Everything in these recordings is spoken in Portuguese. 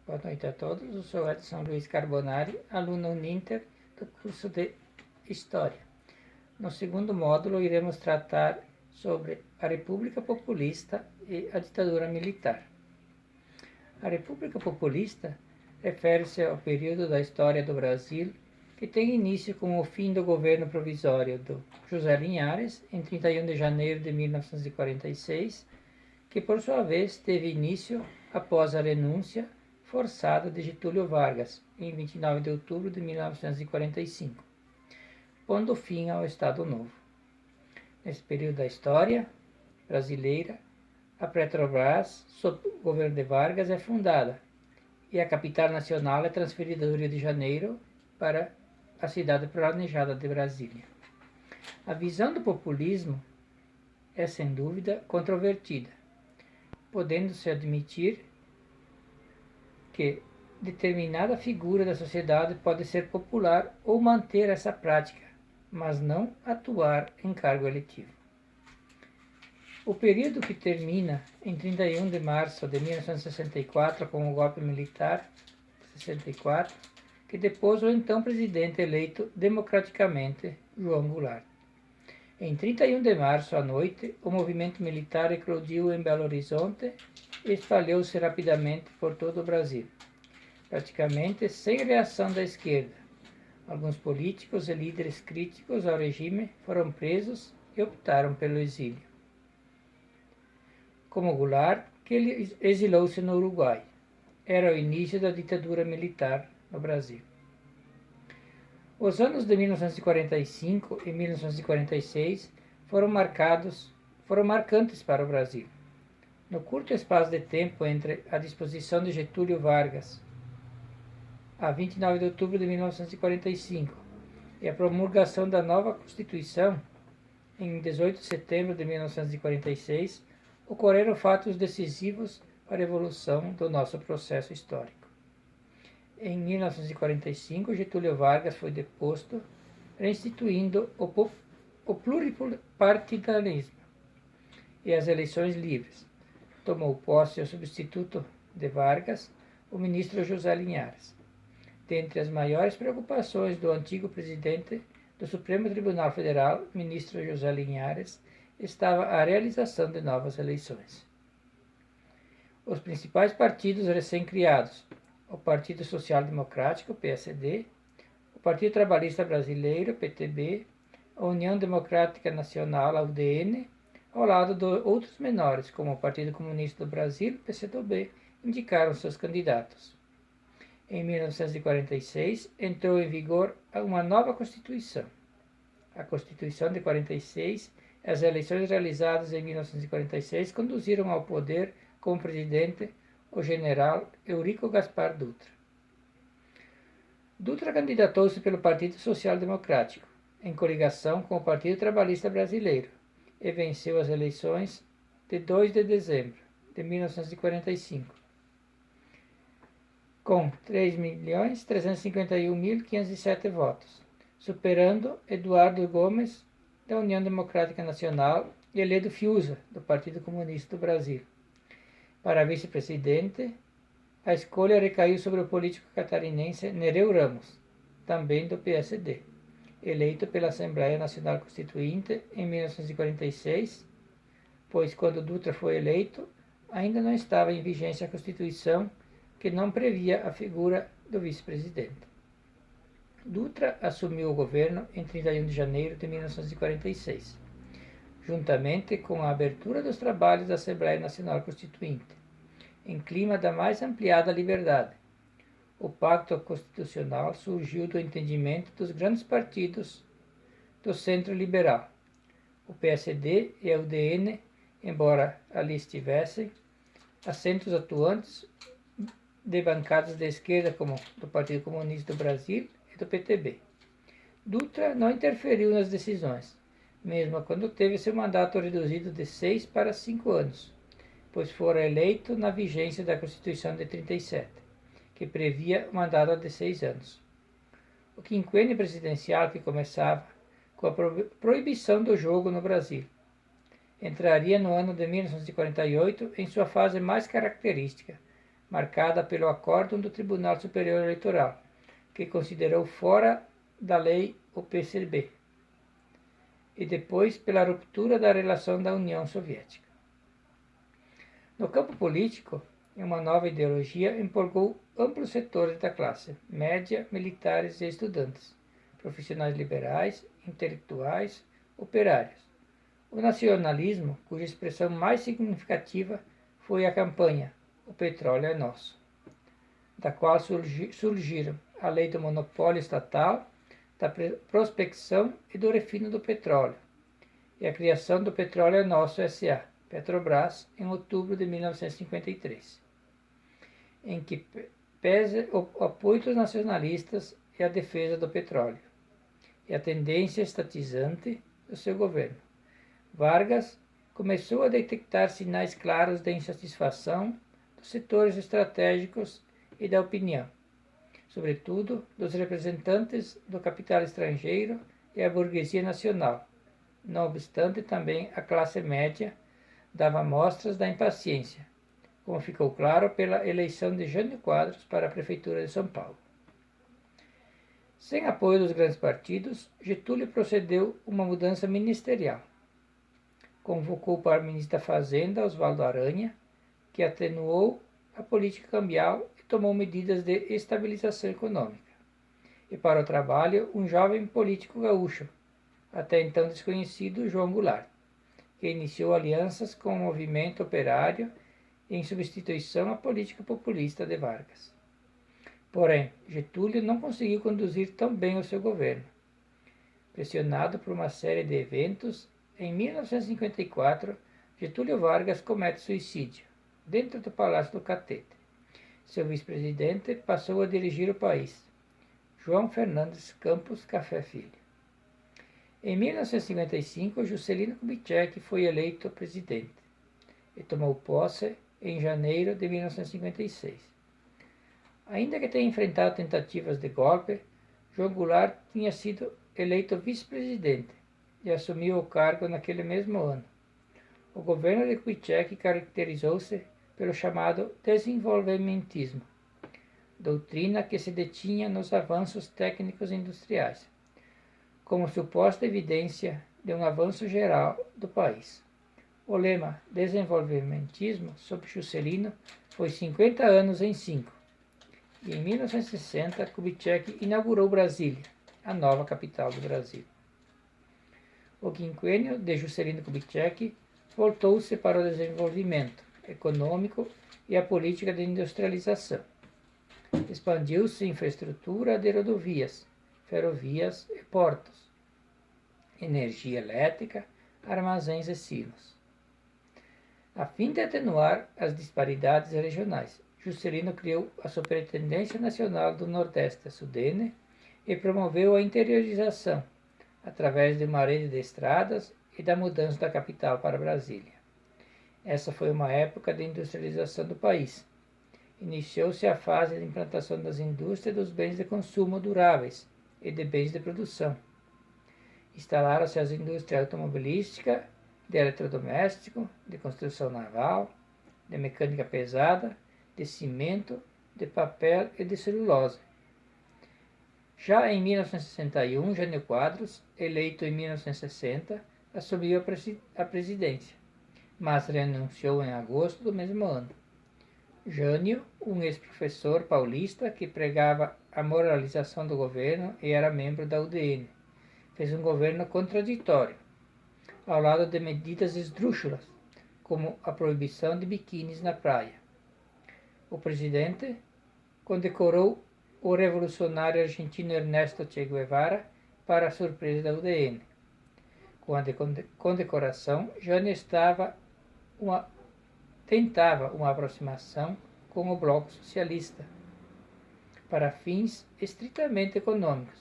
Boa noite a todos, eu sou Edson Luiz Carbonari, aluno Uninter do curso de História. No segundo módulo iremos tratar sobre a República Populista e a ditadura militar. A República Populista refere-se ao período da história do Brasil que tem início com o fim do governo provisório do José Linhares, em 31 de janeiro de 1946, que por sua vez teve início após a renúncia forçada de Getúlio Vargas, em 29 de outubro de 1945, pondo fim ao Estado Novo. Nesse período da história brasileira, a Petrobras, sob o governo de Vargas, é fundada e a capital nacional é transferida do Rio de Janeiro para a cidade planejada de Brasília. A visão do populismo é, sem dúvida, controvertida, podendo-se admitir que determinada figura da sociedade pode ser popular ou manter essa prática, mas não atuar em cargo eletivo. O período que termina em 31 de março de 1964 com o golpe militar de 64, que depôs o então presidente eleito democraticamente, João Goulart. Em 31 de março à noite, o movimento militar eclodiu em Belo Horizonte e espalhou-se rapidamente por todo o Brasil, praticamente sem reação da esquerda. Alguns políticos e líderes críticos ao regime foram presos e optaram pelo exílio, como Goulart, que exilou-se no Uruguai. Era o início da ditadura militar no Brasil. Os anos de 1945 e 1946 foram marcantes para o Brasil. No curto espaço de tempo entre a disposição de Getúlio Vargas, a 29 de outubro de 1945, e a promulgação da nova Constituição, em 18 de setembro de 1946, ocorreram fatos decisivos para a evolução do nosso processo histórico. Em 1945, Getúlio Vargas foi deposto, reinstituindo o pluripartidarismo e as eleições livres. Tomou posse o substituto de Vargas, o ministro José Linhares. Dentre as maiores preocupações do antigo presidente do Supremo Tribunal Federal, ministro José Linhares, estava a realização de novas eleições. Os principais partidos recém-criados, o Partido Social Democrático, PSD, o Partido Trabalhista Brasileiro, PTB, a União Democrática Nacional, a UDN, ao lado de outros menores, como o Partido Comunista do Brasil, PCdoB, indicaram seus candidatos. Em 1946, entrou em vigor uma nova Constituição. A Constituição de 46 e as eleições realizadas em 1946 conduziram ao poder como presidente o general Eurico Gaspar Dutra. Dutra candidatou-se pelo Partido Social Democrático, em coligação com o Partido Trabalhista Brasileiro, e venceu as eleições de 2 de dezembro de 1945, com 3.351.507 votos, superando Eduardo Gomes, da União Democrática Nacional, e Eledo Fiuza, do Partido Comunista do Brasil. Para vice-presidente, a escolha recaiu sobre o político catarinense Nereu Ramos, também do PSD, eleito pela Assembleia Nacional Constituinte em 1946, pois quando Dutra foi eleito, ainda não estava em vigência a Constituição, que não previa a figura do vice-presidente. Dutra assumiu o governo em 31 de janeiro de 1946, juntamente com a abertura dos trabalhos da Assembleia Nacional Constituinte, em clima da mais ampliada liberdade. O Pacto Constitucional surgiu do entendimento dos grandes partidos do centro liberal, o PSD e a UDN, embora ali estivessem assentos atuantes de bancadas de esquerda como do Partido Comunista do Brasil e do PTB. Dutra não interferiu nas decisões, mesmo quando teve seu mandato reduzido de 6 para 5 anos, pois fora eleito na vigência da Constituição de 37, que previa o mandato de 6 anos. O quinquênio presidencial, que começava com a proibição do jogo no Brasil, entraria no ano de 1948 em sua fase mais característica, marcada pelo acórdão do Tribunal Superior Eleitoral, que considerou fora da lei o PCB, e depois pela ruptura da relação da União Soviética. No campo político, uma nova ideologia empolgou amplos setores da classe média, militares e estudantes, profissionais liberais, intelectuais, operários. O nacionalismo, cuja expressão mais significativa foi a campanha "O petróleo é nosso", da qual surgiram a lei do monopólio estatal, da prospecção e do refino do petróleo, e a criação do Petróleo é Nosso S.A., Petrobras, em outubro de 1953, em que pese o apoio dos nacionalistas e a defesa do petróleo, e a tendência estatizante do seu governo. Vargas começou a detectar sinais claros de insatisfação dos setores estratégicos e da opinião, sobretudo dos representantes do capital estrangeiro e a burguesia nacional. Não obstante, também a classe média dava mostras da impaciência, como ficou claro pela eleição de Jânio Quadros para a Prefeitura de São Paulo. Sem apoio dos grandes partidos, Getúlio procedeu uma mudança ministerial. Convocou para o ministro da Fazenda, Oswaldo Aranha, que atenuou a política cambial e tomou medidas de estabilização econômica. E para o trabalho, um jovem político gaúcho, até então desconhecido, João Goulart, que iniciou alianças com o movimento operário em substituição à política populista de Vargas. Porém, Getúlio não conseguiu conduzir tão bem o seu governo. Pressionado por uma série de eventos, em 1954, Getúlio Vargas comete suicídio, dentro do Palácio do Catete. Seu vice-presidente passou a dirigir o país, João Fernandes Campos Café Filho. Em 1955, Juscelino Kubitschek foi eleito presidente e tomou posse em janeiro de 1956. Ainda que tenha enfrentado tentativas de golpe, João Goulart tinha sido eleito vice-presidente e assumiu o cargo naquele mesmo ano. O governo de Kubitschek caracterizou-se pelo chamado desenvolvimentismo, doutrina que se detinha nos avanços técnicos industriais, como suposta evidência de um avanço geral do país. O lema desenvolvimentismo, sob Juscelino, foi 50 anos em 5. E em 1960, Kubitschek inaugurou Brasília, a nova capital do Brasil. O quinquênio de Juscelino Kubitschek voltou-se para o desenvolvimento econômico e a política de industrialização. Expandiu-se a infraestrutura de rodovias, ferrovias e portos, energia elétrica, armazéns e silos. A fim de atenuar as disparidades regionais, Juscelino criou a Superintendência Nacional do Nordeste, a SUDENE, e promoveu a interiorização, através de uma rede de estradas e da mudança da capital para Brasília. Essa foi uma época de industrialização do país. Iniciou-se a fase de implantação das indústrias dos bens de consumo duráveis e de bens de produção. Instalaram-se as indústrias automobilística, de eletrodoméstico, de construção naval, de mecânica pesada, de cimento, de papel e de celulose. Já em 1961, Jânio Quadros, eleito em 1960, assumiu a presidência, mas renunciou em agosto do mesmo ano. Jânio, um ex-professor paulista que pregava a moralização do governo e era membro da UDN, fez um governo contraditório, ao lado de medidas esdrúxulas, como a proibição de biquínis na praia. O presidente condecorou o revolucionário argentino Ernesto Che Guevara para a surpresa da UDN. Com a condecoração, Jânio tentava uma aproximação com o Bloco Socialista para fins estritamente econômicos,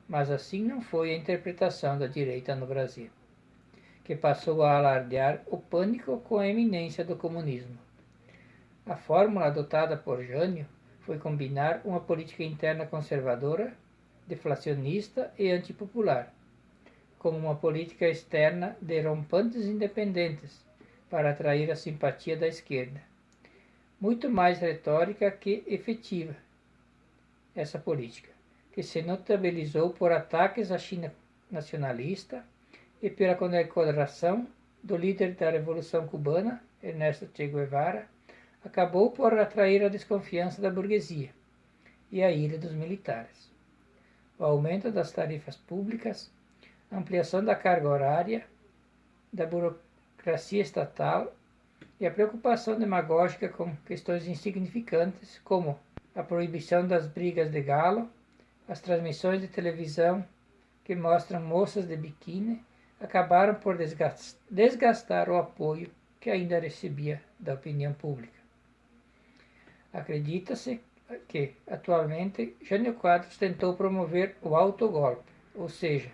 mas assim não foi a interpretação da direita no Brasil, que passou a alardear o pânico com a iminência do comunismo. A fórmula adotada por Jânio foi combinar uma política interna conservadora, deflacionista e antipopular, com uma política externa de rompantes independentes para atrair a simpatia da esquerda. muito mais retórica que efetiva essa política, que se notabilizou por ataques à China nacionalista e pela condecoração do líder da Revolução Cubana, Ernesto Che Guevara, acabou por atrair a desconfiança da burguesia e a ira dos militares. O aumento das tarifas públicas, a ampliação da carga horária, da burocracia estatal e a preocupação demagógica com questões insignificantes, como a proibição das brigas de galo, as transmissões de televisão que mostram moças de biquíni, acabaram por desgastar o apoio que ainda recebia da opinião pública. Acredita-se que, atualmente, Jânio Quadros tentou promover o autogolpe, ou seja,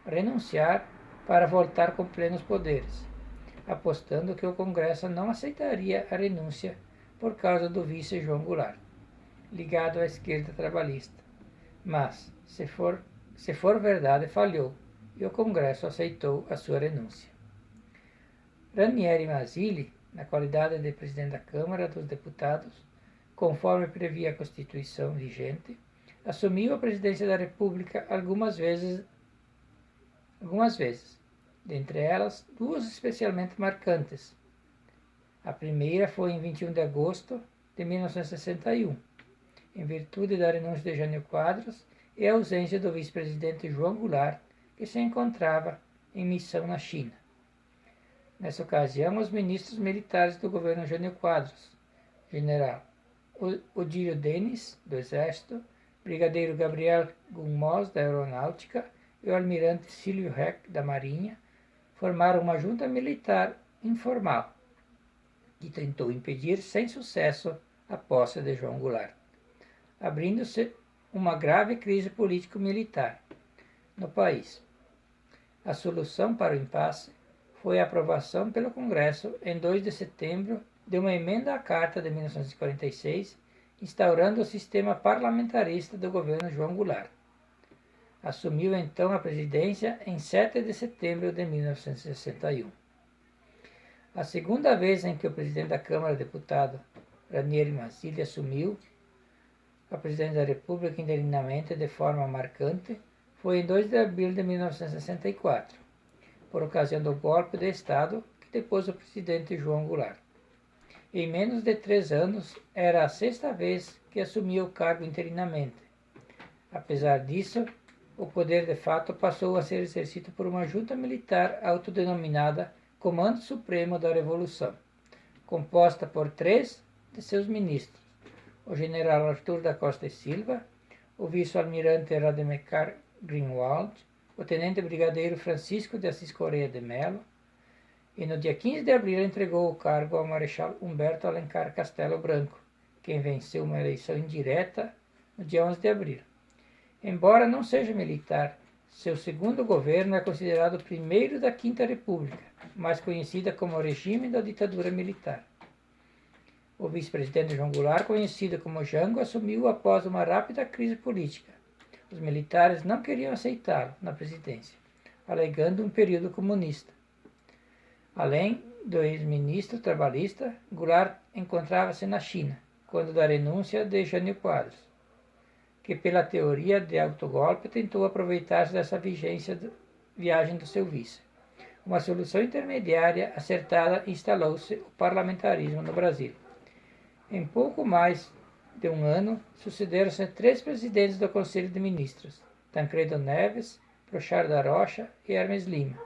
renunciar para voltar com plenos poderes, apostando que o Congresso não aceitaria a renúncia por causa do vice João Goulart, ligado à esquerda trabalhista. Mas, se for verdade, falhou, e o Congresso aceitou a sua renúncia. Ranieri Mazzilli, na qualidade de presidente da Câmara dos Deputados, conforme previa a Constituição vigente, assumiu a presidência da República algumas vezes, dentre elas duas especialmente marcantes. A primeira foi em 21 de agosto de 1961, em virtude da renúncia de Jânio Quadros e a ausência do vice-presidente João Goulart, que se encontrava em missão na China. Nessa ocasião, os ministros militares do governo Jânio Quadros, general Odílio Denis, do Exército, brigadeiro Gabriel Gummoz, da Aeronáutica, e o almirante Silvio Heck, da Marinha, formaram uma junta militar informal, que tentou impedir sem sucesso a posse de João Goulart, abrindo-se uma grave crise político-militar no país. A solução para o impasse foi a aprovação pelo Congresso, em 2 de setembro, de uma emenda à Carta de 1946, instaurando o sistema parlamentarista do governo João Goulart. Assumiu então a presidência em 7 de setembro de 1961. A segunda vez em que o presidente da Câmara, deputado Ranieri Mazzilli, assumiu a presidência da República interinamente de forma marcante foi em 2 de abril de 1964, por ocasião do golpe de Estado que depôs o presidente João Goulart. Em menos de 3 anos, era a 6ª vez que assumia o cargo interinamente. Apesar disso, o poder de fato passou a ser exercido por uma junta militar autodenominada Comando Supremo da Revolução, composta por 3 de seus ministros, o general Arthur da Costa e Silva, o vice-almirante Rademacher Greenwald, o tenente brigadeiro Francisco de Assis Correia de Mello, e no dia 15 de abril entregou o cargo ao Marechal Humberto Alencar Castelo Branco, quem venceu uma eleição indireta no dia 11 de abril. Embora não seja militar, seu segundo governo é considerado o primeiro da Quinta República, mais conhecida como regime da ditadura militar. O vice-presidente João Goulart, conhecido como Jango, assumiu após uma rápida crise política. Os militares não queriam aceitá-lo na presidência, alegando um período comunista. Além do ex-ministro trabalhista, Goulart encontrava-se na China, quando da renúncia de Jânio Quadros, que pela teoria de autogolpe tentou aproveitar-se dessa viagem do seu vice. Uma solução intermediária acertada instalou-se o parlamentarismo no Brasil. Em pouco mais de um ano, sucederam-se 3 presidentes do Conselho de Ministros, Tancredo Neves, Prouchard da Rocha e Hermes Lima,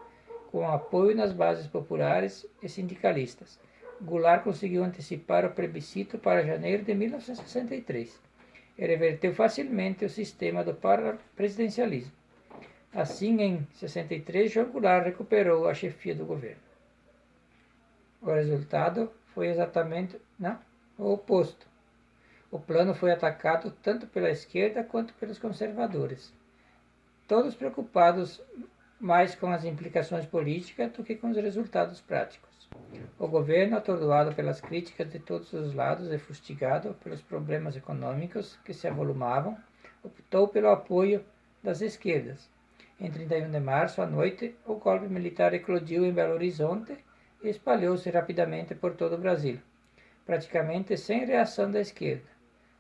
com apoio nas bases populares e sindicalistas. Goulart conseguiu antecipar o plebiscito para janeiro de 1963 e reverteu facilmente o sistema do presidencialismo. Assim, em 63, João Goulart recuperou a chefia do governo. O resultado foi exatamente o oposto. O plano foi atacado tanto pela esquerda quanto pelos conservadores, todos preocupados mais com as implicações políticas do que com os resultados práticos. O governo, atordoado pelas críticas de todos os lados e fustigado pelos problemas econômicos que se avolumavam, optou pelo apoio das esquerdas. Em 31 de março, à noite, o golpe militar eclodiu em Belo Horizonte e espalhou-se rapidamente por todo o Brasil. praticamente sem reação da esquerda.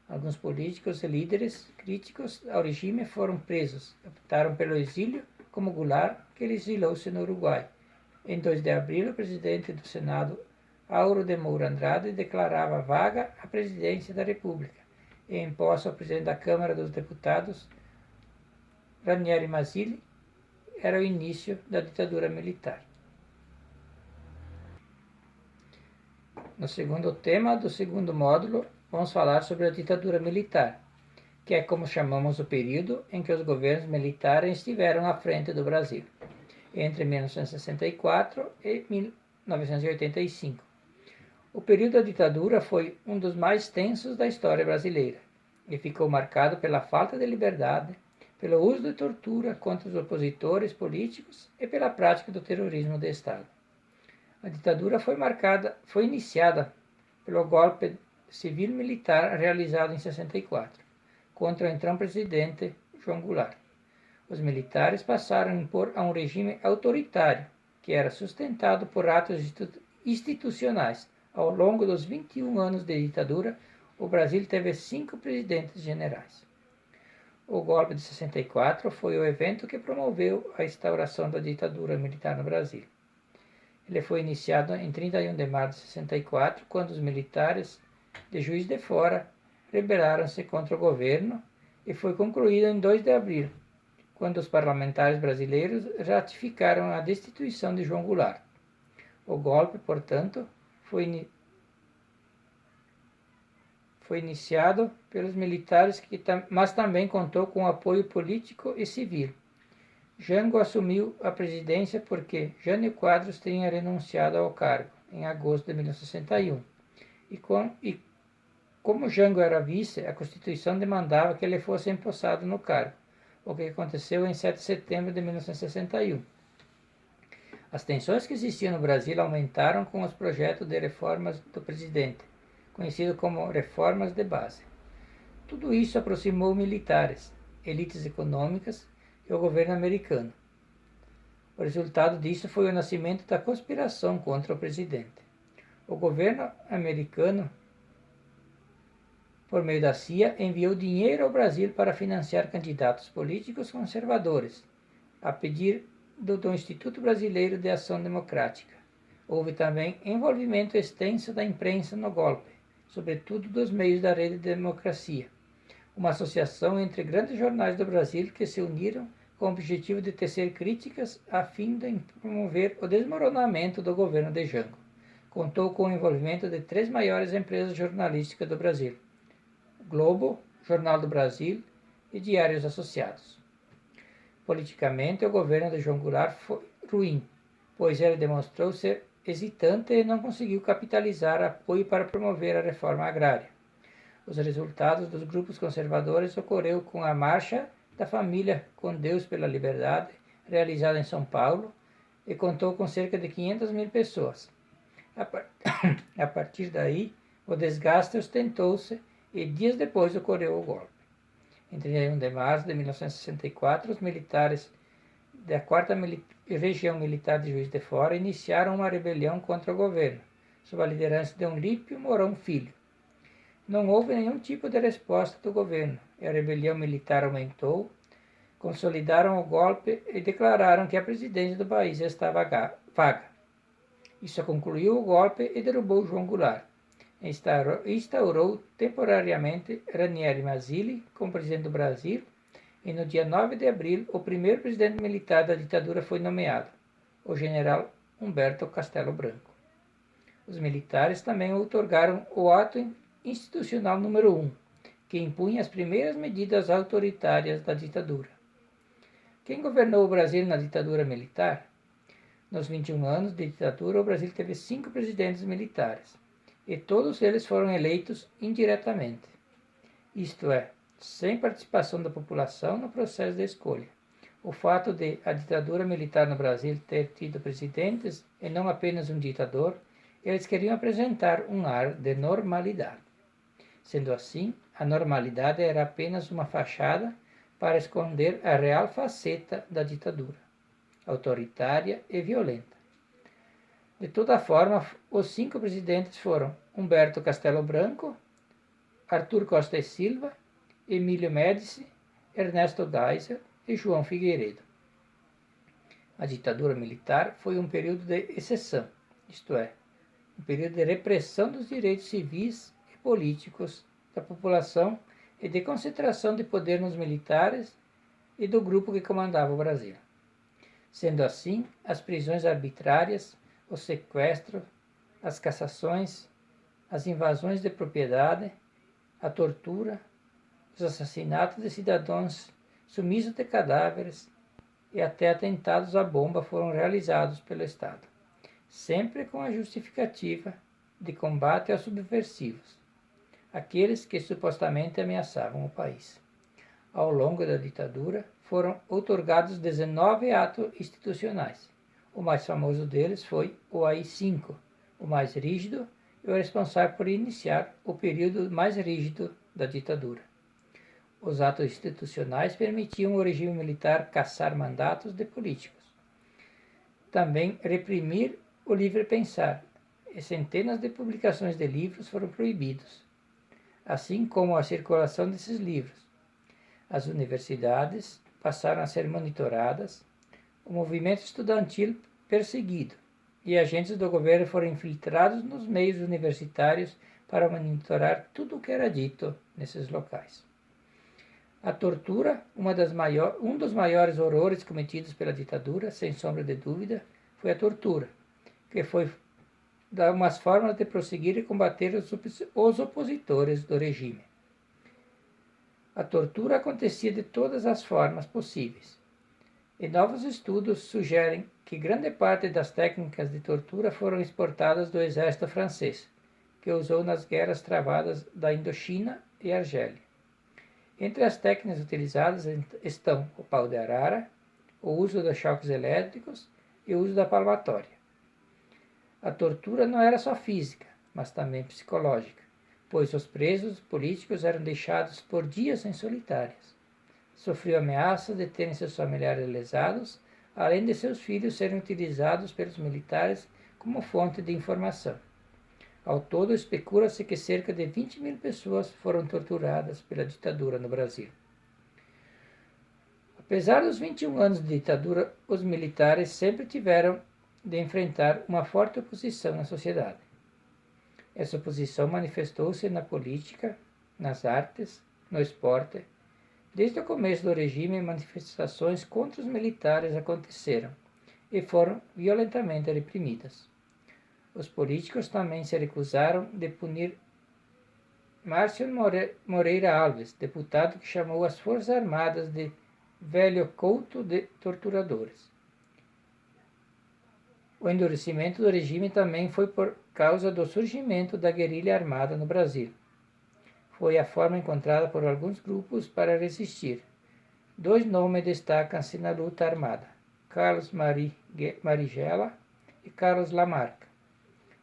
Alguns políticos e líderes críticos ao regime foram presos, optaram pelo exílio, como Goulart, que exilou-se no Uruguai. Em 2 de abril, o presidente do Senado, Auro de Moura Andrade, declarava vaga a presidência da República e impôs ao presidente da Câmara dos Deputados, Ranieri Mazzilli, era o início da ditadura militar. No segundo tema do segundo módulo, vamos falar sobre a ditadura militar, que é como chamamos o período em que os governos militares estiveram à frente do Brasil, entre 1964 e 1985. O período da ditadura foi um dos mais tensos da história brasileira e ficou marcado pela falta de liberdade, pelo uso de tortura contra os opositores políticos e pela prática do terrorismo de Estado. A ditadura foi iniciada pelo golpe civil-militar realizado em 64, contra o então presidente João Goulart. Os militares passaram a impor a um regime autoritário, que era sustentado por atos institucionais. Ao longo dos 21 anos de ditadura, o Brasil teve 5 presidentes generais. O golpe de 64 foi o evento que promoveu a instauração da ditadura militar no Brasil. Ele foi iniciado em 31 de março de 64, quando os militares de Juiz de Fora rebelaram-se contra o governo, e foi concluído em 2 de abril, quando os parlamentares brasileiros ratificaram a destituição de João Goulart. O golpe, portanto, foi iniciado pelos militares, mas também contou com apoio político e civil. Jango assumiu a presidência porque Jânio Quadros tinha renunciado ao cargo em agosto de 1961. E como Jango era vice, a Constituição demandava que ele fosse empossado no cargo, o que aconteceu em 7 de setembro de 1961. As tensões que existiam no Brasil aumentaram com os projetos de reformas do presidente, conhecido como reformas de base. Tudo isso aproximou militares, elites econômicas e o governo americano. O resultado disso foi o nascimento da conspiração contra o presidente. O governo americano, por meio da CIA, enviou dinheiro ao Brasil para financiar candidatos políticos conservadores, a pedido do Instituto Brasileiro de Ação Democrática. Houve também envolvimento extenso da imprensa no golpe, sobretudo dos meios da Rede Democracia, uma associação entre grandes jornais do Brasil que se uniram com o objetivo de tecer críticas a fim de promover o desmoronamento do governo de Jango. Contou com o envolvimento de 3 maiores empresas jornalísticas do Brasil: Globo, Jornal do Brasil e Diários Associados. Politicamente, o governo de João Goulart foi ruim, pois ele demonstrou ser hesitante e não conseguiu capitalizar apoio para promover a reforma agrária. Os resultados dos grupos conservadores ocorreu com a Marcha da Família com Deus pela Liberdade, realizada em São Paulo, e contou com cerca de 500.000 pessoas. A partir daí, o desgaste ostentou-se e dias depois ocorreu o golpe. Em 31 de março de 1964, os militares da 4ª Região Militar de Juiz de Fora iniciaram uma rebelião contra o governo, sob a liderança de Olímpio Mourão Filho. Não houve nenhum tipo de resposta do governo, e a rebelião militar aumentou, consolidaram o golpe e declararam que a presidência do país estava vaga. Isso concluiu o golpe e derrubou João Goulart. Instaurou temporariamente Ranieri Mazzilli como presidente do Brasil, e no dia 9 de abril o primeiro presidente militar da ditadura foi nomeado, o general Humberto Castelo Branco. Os militares também outorgaram o ato institucional número 1, que impunha as primeiras medidas autoritárias da ditadura. Quem governou o Brasil na ditadura militar? Nos 21 anos de ditadura, o Brasil teve 5 presidentes militares, e todos eles foram eleitos indiretamente, isto é, sem participação da população no processo de escolha. O fato de a ditadura militar no Brasil ter tido presidentes e não apenas um ditador, eles queriam apresentar um ar de normalidade. Sendo assim, a normalidade era apenas uma fachada para esconder a real faceta da ditadura, autoritária e violenta. De toda forma, os 5 presidentes foram Humberto Castelo Branco, Arthur Costa e Silva, Emílio Médici, Ernesto Geisel e João Figueiredo. A ditadura militar foi um período de exceção, isto é, um período de repressão dos direitos civis e políticos da população e de concentração de poder nos militares e do grupo que comandava o Brasil. Sendo assim, as prisões arbitrárias, os sequestros, as cassações, as invasões de propriedade, a tortura, os assassinatos de cidadãos, sumiços de cadáveres e até atentados à bomba foram realizados pelo Estado, sempre com a justificativa de combate aos subversivos, aqueles que supostamente ameaçavam o país. Ao longo da ditadura, foram outorgados 19 atos institucionais. O mais famoso deles foi o AI-5, o mais rígido e o responsável por iniciar o período mais rígido da ditadura. Os atos institucionais permitiam ao regime militar cassar mandatos de políticos. Também reprimir o livre pensar, e centenas de publicações de livros foram proibidos, assim como a circulação desses livros. As universidades passaram a ser monitoradas, o movimento estudantil perseguido, e agentes do governo foram infiltrados nos meios universitários para monitorar tudo o que era dito nesses locais. A tortura, um dos maiores horrores cometidos pela ditadura, sem sombra de dúvida, foi a tortura, que foi uma forma de prosseguir e combater os opositores do regime. A tortura acontecia de todas as formas possíveis, e novos estudos sugerem que grande parte das técnicas de tortura foram exportadas do exército francês, que usou nas guerras travadas da Indochina e Argélia. Entre as técnicas utilizadas estão o pau de arara, o uso de choques elétricos e o uso da palmatória. A tortura não era só física, mas também psicológica, pois os presos políticos eram deixados por dias em solitárias. Sofriam ameaças de terem seus familiares lesados, além de seus filhos serem utilizados pelos militares como fonte de informação. Ao todo, especula-se que cerca de 20.000 pessoas foram torturadas pela ditadura no Brasil. Apesar dos 21 anos de ditadura, os militares sempre tiveram de enfrentar uma forte oposição na sociedade. Essa oposição manifestou-se na política, nas artes, no esporte. Desde o começo do regime, manifestações contra os militares aconteceram e foram violentamente reprimidas. Os políticos também se recusaram de punir Márcio Moreira Alves, deputado que chamou as Forças Armadas de velho couto de torturadores. O endurecimento do regime também foi por causa do surgimento da guerrilha armada no Brasil. Foi a forma encontrada por alguns grupos para resistir. 2 nomes destacam-se na luta armada: Carlos Marighella e Carlos Lamarca.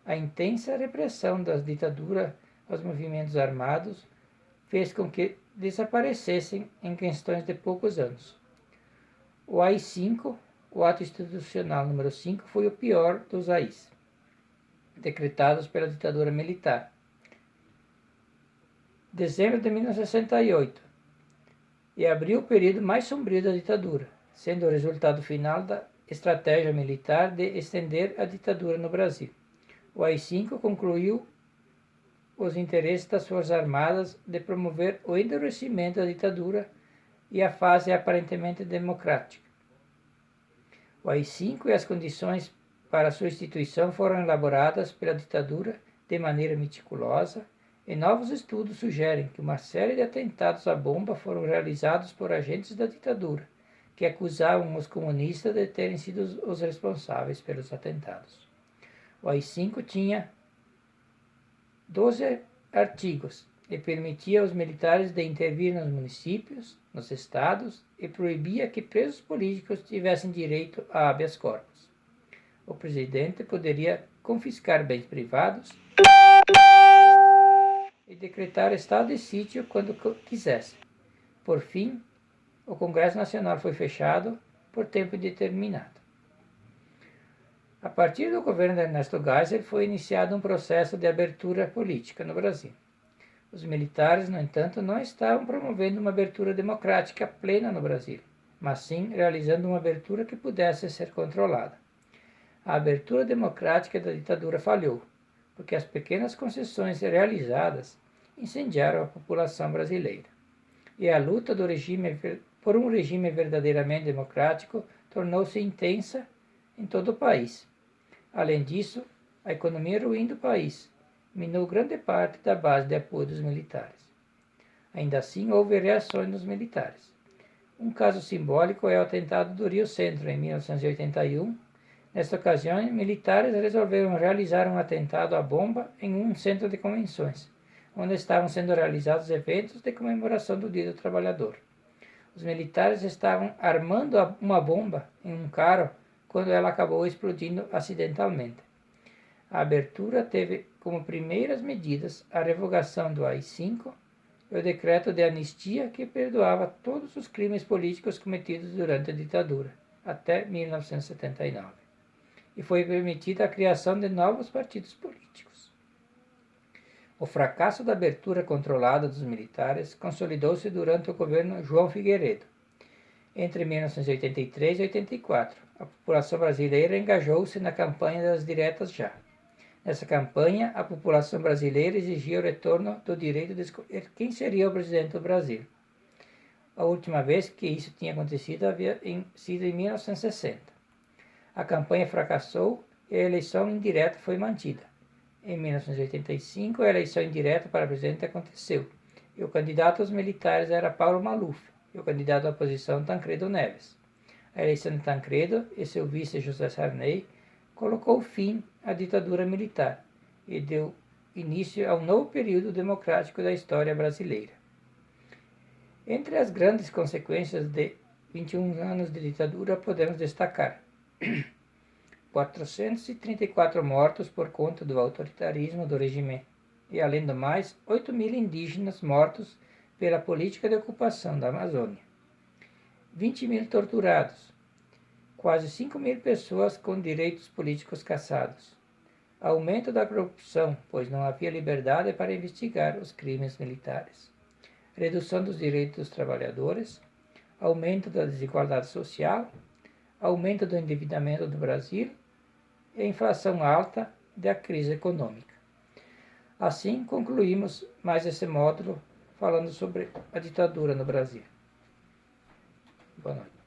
A intensa repressão da ditadura aos movimentos armados fez com que desaparecessem em questões de poucos anos. O AI-5, o ato institucional número 5, foi o pior dos AIs, decretados pela ditadura militar. Dezembro de 1968, e abriu o período mais sombrio da ditadura, sendo o resultado final da estratégia militar de estender a ditadura no Brasil. O AI-5 concluiu os interesses das Forças Armadas de promover o endurecimento da ditadura e a fase aparentemente democrática. O AI-5 e as condições para sua instituição foram elaboradas pela ditadura de maneira meticulosa, e novos estudos sugerem que uma série de atentados à bomba foram realizados por agentes da ditadura, que acusavam os comunistas de terem sido os responsáveis pelos atentados. O AI-5 tinha 12 artigos e permitia aos militares de intervir nos municípios, nos estados, e proibia que presos políticos tivessem direito a habeas corpus. O presidente poderia confiscar bens privados e decretar estado de sítio quando quisesse. Por fim, o Congresso Nacional foi fechado por tempo indeterminado. A partir do governo de Ernesto Geisel foi iniciado um processo de abertura política no Brasil. Os militares, no entanto, não estavam promovendo uma abertura democrática plena no Brasil, mas sim realizando uma abertura que pudesse ser controlada. A abertura democrática da ditadura falhou, porque as pequenas concessões realizadas incendiaram a população brasileira. E a luta do regime por um regime verdadeiramente democrático tornou-se intensa em todo o país. Além disso, a economia ruim do país minou grande parte da base de apoio dos militares. Ainda assim, houve reações dos militares. Um caso simbólico é o atentado do Rio Centro, em 1981. Nesta ocasião, militares resolveram realizar um atentado à bomba em um centro de convenções, onde estavam sendo realizados eventos de comemoração do Dia do Trabalhador. Os militares estavam armando uma bomba em um carro quando ela acabou explodindo acidentalmente. A abertura teve como primeiras medidas a revogação do AI-5 e o decreto de anistia que perdoava todos os crimes políticos cometidos durante a ditadura, até 1979. E foi permitida a criação de novos partidos políticos. O fracasso da abertura controlada dos militares consolidou-se durante o governo João Figueiredo. Entre 1983 e 84, a população brasileira engajou-se na campanha das diretas já. Nessa campanha, a população brasileira exigia o retorno do direito de escolher quem seria o presidente do Brasil. A última vez que isso tinha acontecido havia sido em 1960. A campanha fracassou e a eleição indireta foi mantida. Em 1985, a eleição indireta para presidente aconteceu, e o candidato aos militares era Paulo Maluf, e o candidato à oposição Tancredo Neves. A eleição de Tancredo e seu vice José Sarney colocou fim à ditadura militar e deu início a um novo período democrático da história brasileira. Entre as grandes consequências de 21 anos de ditadura podemos destacar 434 mortos por conta do autoritarismo do regime e, além do mais, 8.000 indígenas mortos pela política de ocupação da Amazônia. 20.000 torturados, quase 5.000 pessoas com direitos políticos cassados. Aumento da corrupção, pois não havia liberdade para investigar os crimes militares. Redução dos direitos dos trabalhadores, aumento da desigualdade social, aumento do endividamento do Brasil e a inflação alta da crise econômica. Assim, concluímos mais esse módulo falando sobre a ditadura no Brasil. Boa noite.